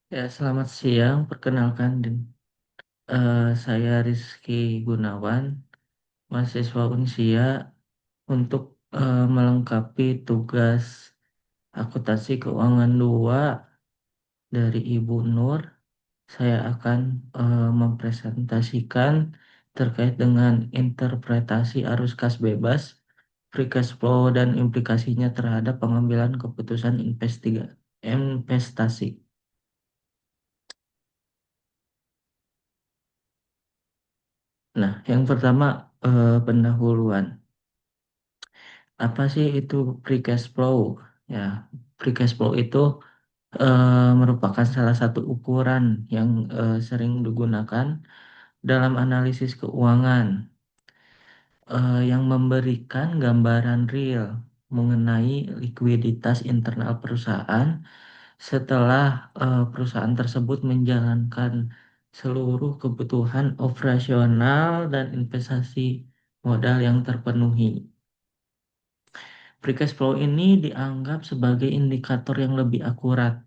Ya, selamat siang. Perkenalkan, saya Rizky Gunawan, mahasiswa Unsia. Untuk melengkapi tugas akuntansi keuangan 2 dari Ibu Nur, saya akan mempresentasikan terkait dengan interpretasi arus kas bebas, free cash flow, dan implikasinya terhadap pengambilan keputusan investasi. Nah, yang pertama, pendahuluan. Apa sih itu free cash flow? Ya, free cash flow itu merupakan salah satu ukuran yang sering digunakan dalam analisis keuangan, yang memberikan gambaran real mengenai likuiditas internal perusahaan setelah perusahaan tersebut menjalankan seluruh kebutuhan operasional dan investasi modal yang terpenuhi. Free cash flow ini dianggap sebagai indikator yang lebih akurat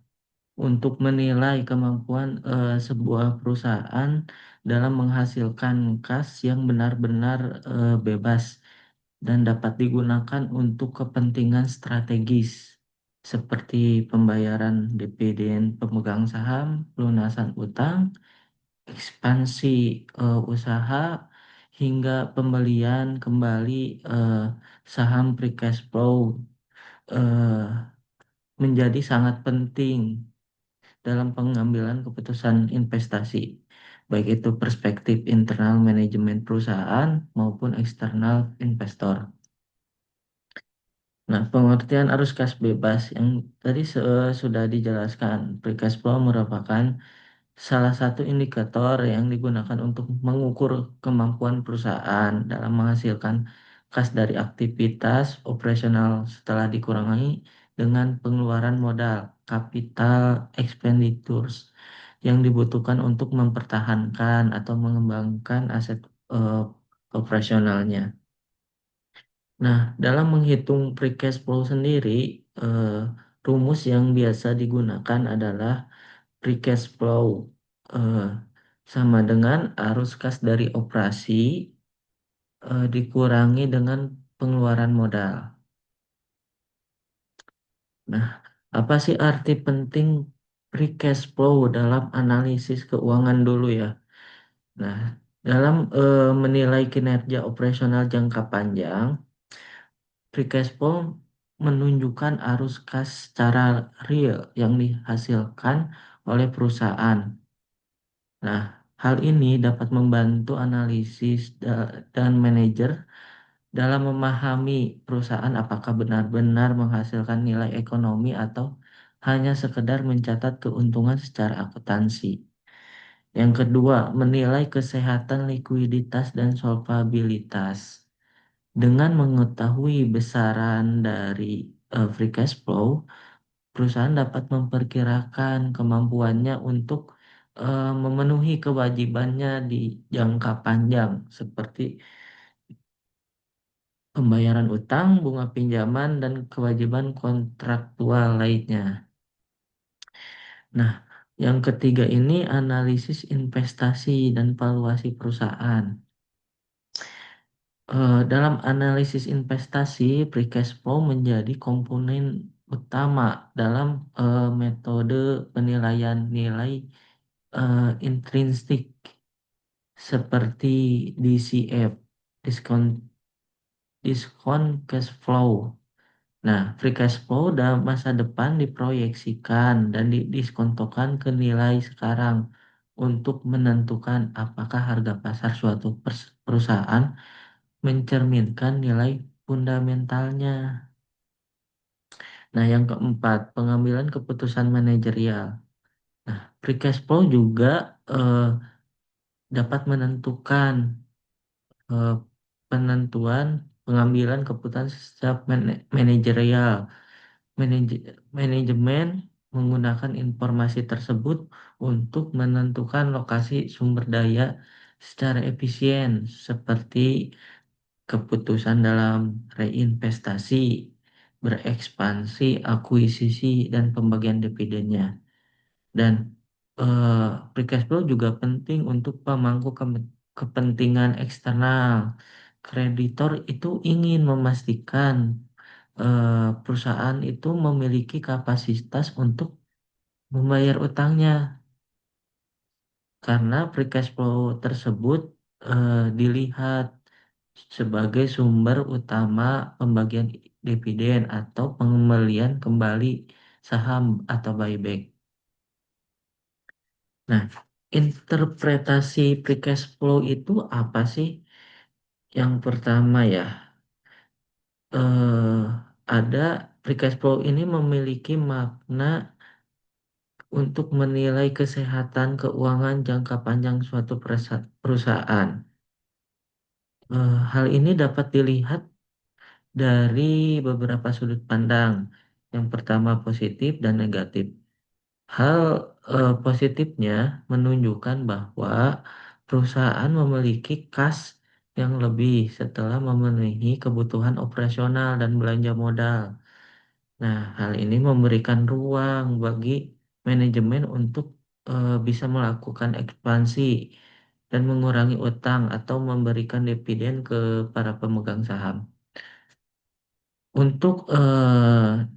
untuk menilai kemampuan sebuah perusahaan dalam menghasilkan kas yang benar-benar bebas dan dapat digunakan untuk kepentingan strategis seperti pembayaran dividen pemegang saham, pelunasan utang, ekspansi usaha, hingga pembelian kembali eh, saham. Free cash flow eh, menjadi sangat penting dalam pengambilan keputusan investasi, baik itu perspektif internal manajemen perusahaan maupun eksternal investor. Nah, pengertian arus kas bebas yang tadi sudah dijelaskan, free cash flow merupakan salah satu indikator yang digunakan untuk mengukur kemampuan perusahaan dalam menghasilkan kas dari aktivitas operasional setelah dikurangi dengan pengeluaran modal, capital expenditures, yang dibutuhkan untuk mempertahankan atau mengembangkan aset eh, operasionalnya. Nah, dalam menghitung free cash flow sendiri, eh, rumus yang biasa digunakan adalah free cash flow eh, sama dengan arus kas dari operasi dikurangi dengan pengeluaran modal. Nah, apa sih arti penting free cash flow dalam analisis keuangan dulu ya? Nah, dalam menilai kinerja operasional jangka panjang, free cash flow menunjukkan arus kas secara real yang dihasilkan oleh perusahaan. Nah, hal ini dapat membantu analisis dan manajer dalam memahami perusahaan apakah benar-benar menghasilkan nilai ekonomi atau hanya sekedar mencatat keuntungan secara akuntansi. Yang kedua, menilai kesehatan likuiditas dan solvabilitas. Dengan mengetahui besaran dari free cash flow, perusahaan dapat memperkirakan kemampuannya untuk memenuhi kewajibannya di jangka panjang, seperti pembayaran utang, bunga pinjaman, dan kewajiban kontraktual lainnya. Nah, yang ketiga ini analisis investasi dan valuasi perusahaan. Dalam analisis investasi, free cash flow menjadi komponen utama dalam metode penilaian nilai intrinsik seperti DCF, diskon diskon cash flow. Nah, free cash flow dalam masa depan diproyeksikan dan didiskontokan ke nilai sekarang untuk menentukan apakah harga pasar suatu perusahaan mencerminkan nilai fundamentalnya. Nah, yang keempat, pengambilan keputusan manajerial. Nah, free cash flow juga eh, dapat menentukan eh, penentuan pengambilan keputusan setiap manajerial. Manajemen menggunakan informasi tersebut untuk menentukan lokasi sumber daya secara efisien, seperti keputusan dalam reinvestasi, berekspansi, akuisisi, dan pembagian dividennya. Dan free cash flow juga penting untuk pemangku kepentingan eksternal. Kreditor itu ingin memastikan perusahaan itu memiliki kapasitas untuk membayar utangnya, karena free cash flow tersebut dilihat sebagai sumber utama pembagian dividen atau pengembalian kembali saham atau buyback. Nah, interpretasi free cash flow itu apa sih? Yang pertama ya, eh, ada free cash flow ini memiliki makna untuk menilai kesehatan keuangan jangka panjang suatu perusahaan. Hal ini dapat dilihat dari beberapa sudut pandang. Yang pertama positif dan negatif. Hal positifnya menunjukkan bahwa perusahaan memiliki kas yang lebih setelah memenuhi kebutuhan operasional dan belanja modal. Nah, hal ini memberikan ruang bagi manajemen untuk bisa melakukan ekspansi dan mengurangi utang atau memberikan dividen ke para pemegang saham. Untuk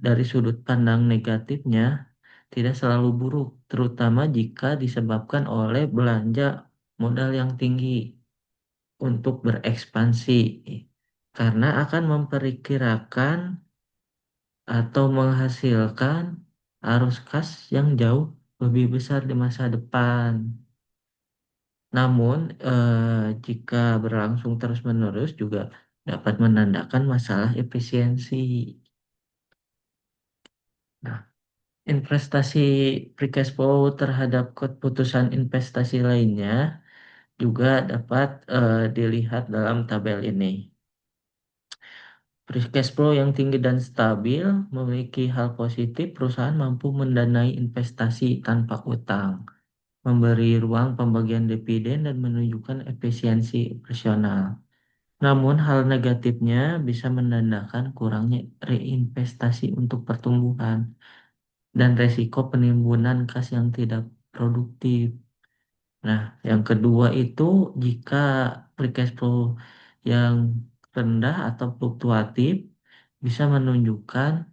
dari sudut pandang negatifnya, tidak selalu buruk, terutama jika disebabkan oleh belanja modal yang tinggi untuk berekspansi, karena akan memperkirakan atau menghasilkan arus kas yang jauh lebih besar di masa depan. Namun, jika berlangsung terus-menerus juga dapat menandakan masalah efisiensi. Nah, investasi free cash flow terhadap keputusan investasi lainnya juga dapat dilihat dalam tabel ini. Free cash flow yang tinggi dan stabil memiliki hal positif, perusahaan mampu mendanai investasi tanpa utang, memberi ruang pembagian dividen dan menunjukkan efisiensi operasional. Namun hal negatifnya bisa menandakan kurangnya reinvestasi untuk pertumbuhan dan resiko penimbunan kas yang tidak produktif. Nah, yang kedua itu jika free cash flow yang rendah atau fluktuatif bisa menunjukkan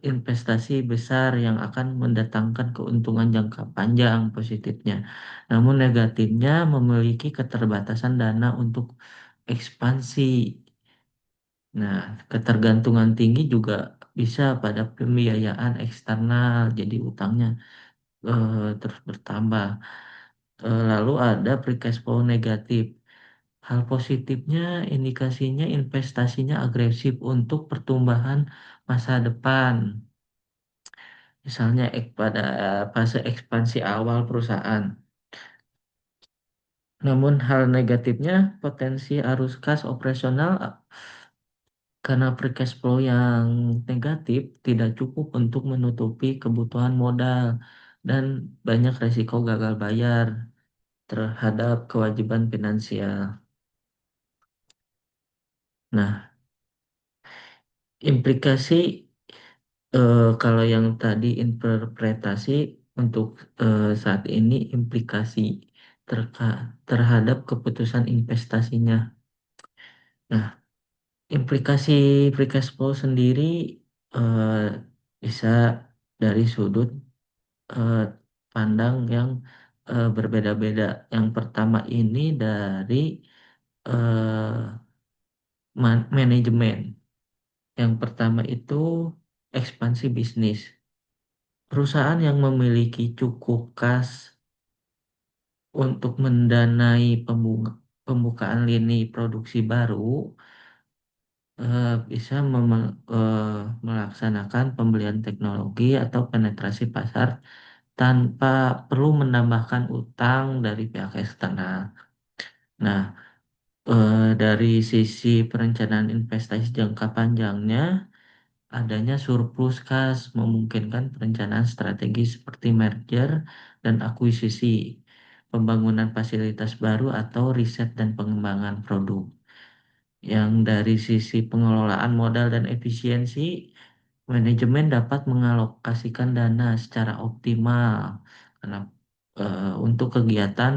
investasi besar yang akan mendatangkan keuntungan jangka panjang positifnya. Namun negatifnya memiliki keterbatasan dana untuk ekspansi. Nah, ketergantungan tinggi juga bisa pada pembiayaan eksternal, jadi utangnya terus bertambah. Lalu ada free cash flow negatif. Hal positifnya, indikasinya investasinya agresif untuk pertumbuhan masa depan. Misalnya pada fase ekspansi awal perusahaan. Namun hal negatifnya, potensi arus kas operasional karena free cash flow yang negatif tidak cukup untuk menutupi kebutuhan modal dan banyak resiko gagal bayar terhadap kewajiban finansial. Nah, implikasi kalau yang tadi interpretasi untuk saat ini implikasi terhadap keputusan investasinya. Nah, implikasi free cash flow sendiri eh, bisa dari sudut eh, pandang yang berbeda-beda. Yang pertama ini dari eh, manajemen. Yang pertama itu ekspansi bisnis. Perusahaan yang memiliki cukup kas untuk mendanai pembukaan lini produksi baru bisa melaksanakan pembelian teknologi atau penetrasi pasar tanpa perlu menambahkan utang dari pihak eksternal. Nah, dari sisi perencanaan investasi jangka panjangnya, adanya surplus kas memungkinkan perencanaan strategi seperti merger dan akuisisi, pembangunan fasilitas baru atau riset dan pengembangan produk. Yang dari sisi pengelolaan modal dan efisiensi, manajemen dapat mengalokasikan dana secara optimal. Kenapa? untuk kegiatan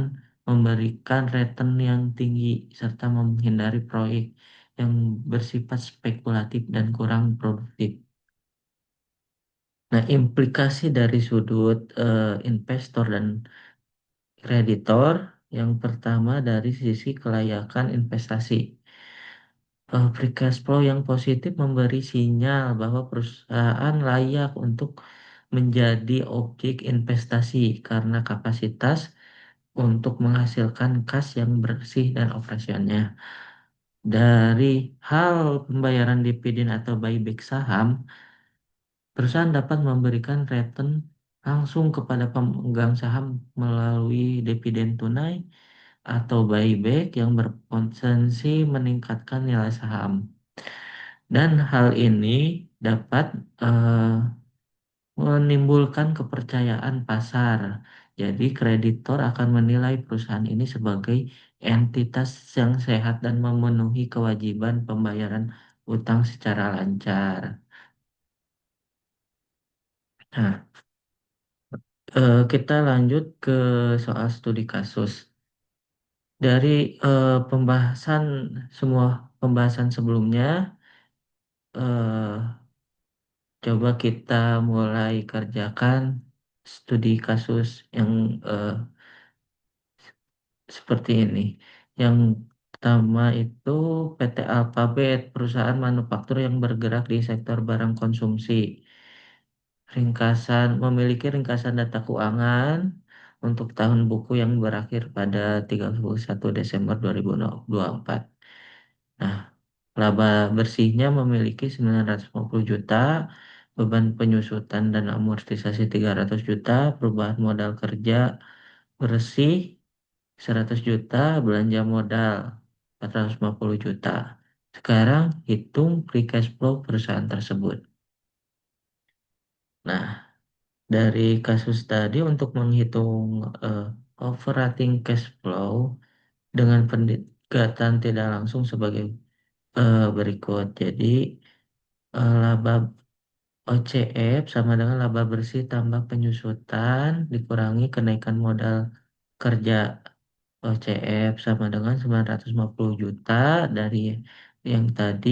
memberikan return yang tinggi serta menghindari proyek yang bersifat spekulatif dan kurang produktif. Nah, implikasi dari sudut investor dan kreditor yang pertama dari sisi kelayakan investasi. Free cash flow yang positif memberi sinyal bahwa perusahaan layak untuk menjadi objek investasi karena kapasitas untuk menghasilkan kas yang bersih dan operasionalnya. Dari hal pembayaran dividen atau buyback saham, perusahaan dapat memberikan return langsung kepada pemegang saham melalui dividen tunai atau buyback yang berpotensi meningkatkan nilai saham. Dan hal ini dapat eh, menimbulkan kepercayaan pasar. Jadi kreditor akan menilai perusahaan ini sebagai entitas yang sehat dan memenuhi kewajiban pembayaran utang secara lancar. Nah, kita lanjut ke soal studi kasus. Dari pembahasan semua pembahasan sebelumnya, eh, coba kita mulai kerjakan studi kasus yang eh, seperti ini. Yang pertama itu PT Alphabet, perusahaan manufaktur yang bergerak di sektor barang konsumsi. Memiliki ringkasan data keuangan untuk tahun buku yang berakhir pada 31 Desember 2024. Nah, laba bersihnya memiliki 950 juta, beban penyusutan dan amortisasi 300 juta, perubahan modal kerja bersih 100 juta, belanja modal 450 juta. Sekarang hitung free cash flow perusahaan tersebut. Nah, dari kasus tadi untuk menghitung eh, operating cash flow dengan pendekatan tidak langsung sebagai berikut. Jadi, laba OCF sama dengan laba bersih tambah penyusutan dikurangi kenaikan modal kerja. OCF sama dengan 950 juta dari yang tadi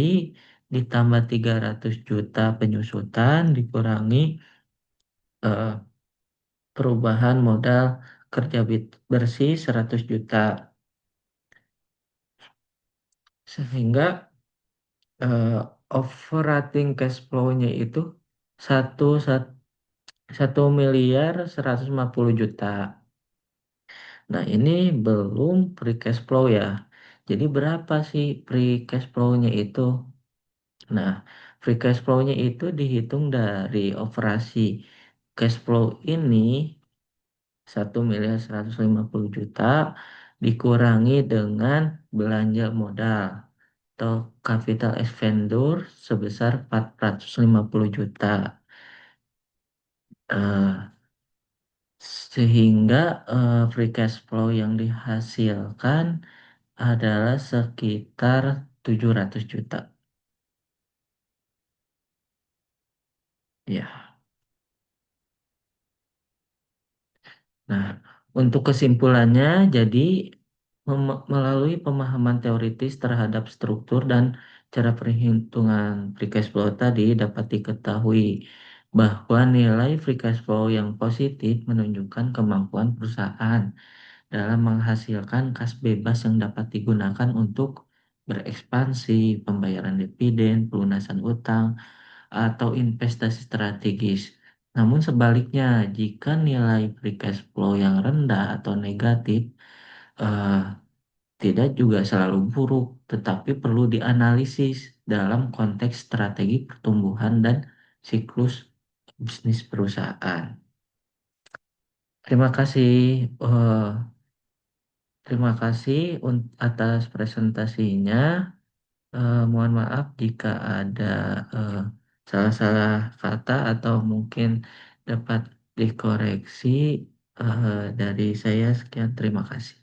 ditambah 300 juta penyusutan dikurangi eh, perubahan modal kerja bersih 100 juta, sehingga eh, operating cash flow-nya itu satu, sat- 1.150.000.000. Nah, ini belum free cash flow ya. Jadi berapa sih free cash flow-nya itu? Nah, free cash flow-nya itu dihitung dari operasi cash flow ini 1.150.000.000 dikurangi dengan belanja modal atau capital expenditure sebesar 450 juta. Eh, Sehingga free cash flow yang dihasilkan adalah sekitar 700 juta. Ya. Nah, untuk kesimpulannya, jadi melalui pemahaman teoritis terhadap struktur dan cara perhitungan free cash flow tadi dapat diketahui bahwa nilai free cash flow yang positif menunjukkan kemampuan perusahaan dalam menghasilkan kas bebas yang dapat digunakan untuk berekspansi, pembayaran dividen, pelunasan utang, atau investasi strategis. Namun sebaliknya, jika nilai free cash flow yang rendah atau negatif eh, tidak juga selalu buruk, tetapi perlu dianalisis dalam konteks strategi pertumbuhan dan siklus bisnis perusahaan. Terima kasih, eh, terima kasih atas presentasinya. Mohon maaf jika ada eh, salah-salah kata atau mungkin dapat dikoreksi dari saya. Sekian, terima kasih.